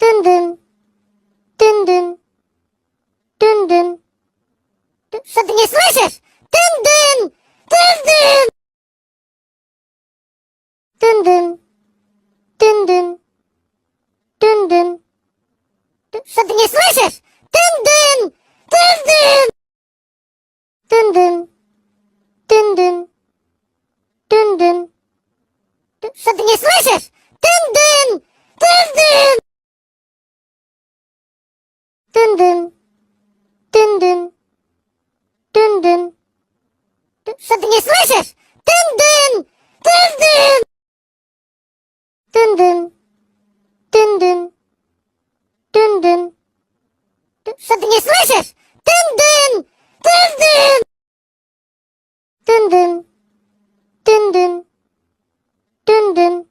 dın dın, dın dın, dın dın. Something is delicious. Dın dın, dın dın. Dın dın, dın dın, dın dın. Something is delicious. Dın dın, dın dın. Dın dın, dın dın, dın dın. Something is delicious. Dın dın, dın dın. Dın dın, dın dın, dın dın. Something is delicious. Dın dın, dın dın. Dın dın, dın dın, dın dın. Something is delicious. Dın dın, dın dın. Dın dın, dın dın, dın dın.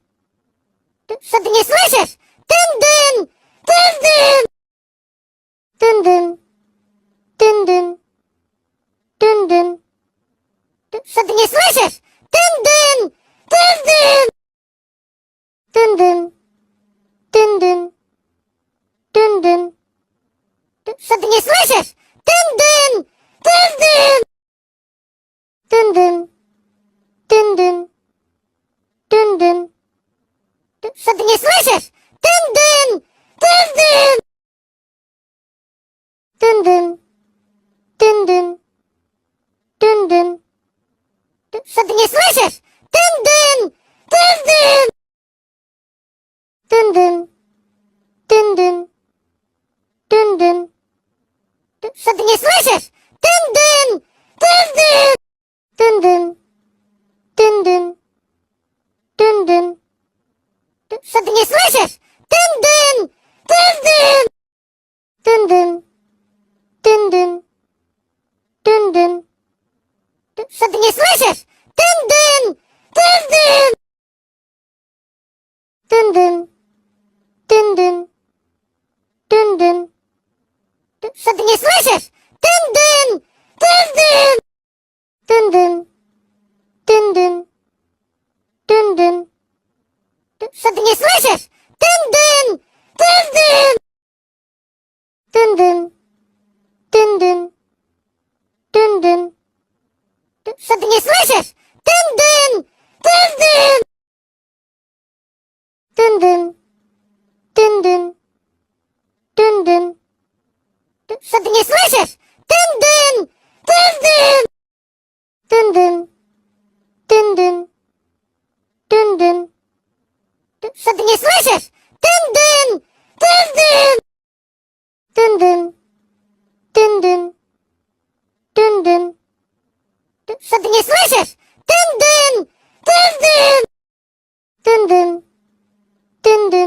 Something is delicious. Dın dın, dın dın. Dın dın, dın dın, dın dın. Something is delicious. Dın dın, dın dın. Dın dın, dın dın, dın dın. Something is delicious. Dın dın, dın dın. Dın dın, dın dın, dın dın. Something is delicious. Dın dın, dın dın. Dın dın, dın dın, dın dın. Something is delicious. Dın dın, dın dın. Dın dın, dın dın, dın dın. Something is delicious. Dın dın, dın dın. Dın dın, dın dın, dın dın. Something is delicious. Dın dın, dın dın. Dın dın, dın dın, dın dın. Something is delicious. Dın dın, dın dın. Dın dın, dın dın, dın dın. Something is delicious. Dın dın, dın dın. Dın dın, dın dın, dın dın. Something is delicious. Dın dın, dın dın. Dın dın, dın dın, dın dın. Something is delicious. Dın dın, dın dın. Dın dın, dın dın, dın dın. Something is delicious. Dın dın, dın dın. Dın dın, dın dın, dın dın. Something is delicious. Dın dın, dın dın. Dın dın, dın dın, dın dın. Something is delicious. Dın dın, dın dın. Dın dın, dın dın,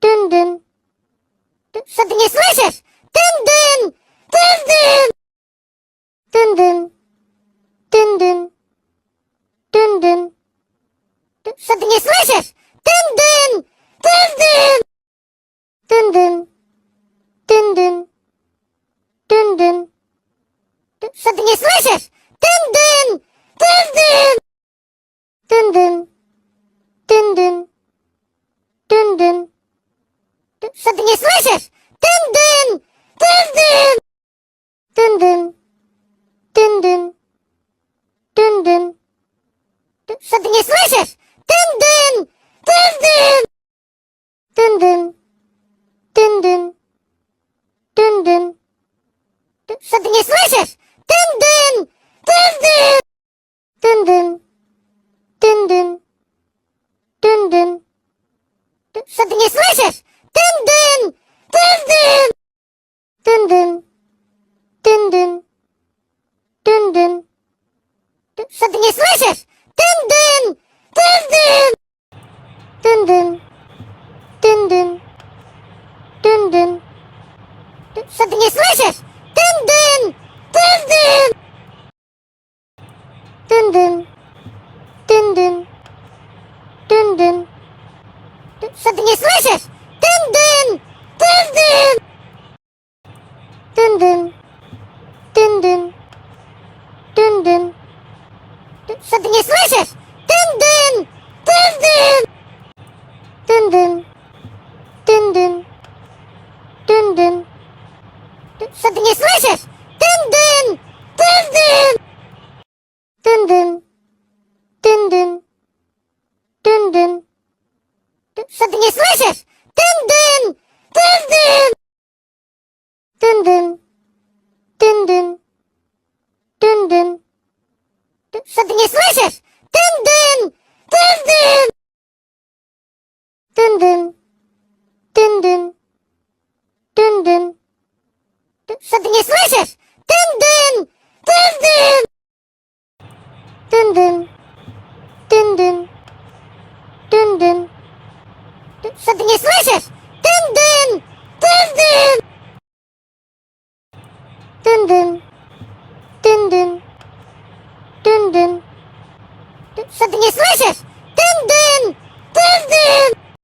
dın dın. Something is delicious. Dın dın, dın dın. Dın dın, dın dın, dın dın. Something is delicious. Dın dın, dın dın. Dın dın, dın dın, dın dın. Something is delicious. Dın dın, dın dın. Dın dın, dın dın, dın dın. Something is delicious. Dın dın, dın dın. Dın dın, dın dın, dın dın. Something is delicious. Dın dın, dın dın. Dın dın, dın dın, dın dın. Something is delicious. Dın dın, dın dın. Dın dın, dın dın, dın dın. Something is delicious. Dın dın, dın dın. Dın dın, dın dın, dın dın. Something is delicious. Dın dın, dın dın. Dın dın, dın dın, dın dın. Something is delicious. Dın dın, dın dın. Dın dın, dın dın, dın dın. Something is delicious. Dın dın, dın dın. Dın dın, dın dın, dın dın. Something is delicious. Dın dın, dın dın. Dın dın, dın dın. nie słyszysz? Dyn, dyn! Dyn, dyn! Dyn, dyn! Dyn, dyn! Dyn, dyn! Co ty nie słyszysz? Dyn, dyn! Dyn, dyn! Dyn, dyn! Dyn, dyn! Dyn, dyn! Co ty nie słyszysz? Dyn, dyn! Dyn, dyn! Dyn, dyn! Dyn, dyn! Dyn, dyn! Co ty nie słyszysz? Dyn, dyn! Dyn, dyn!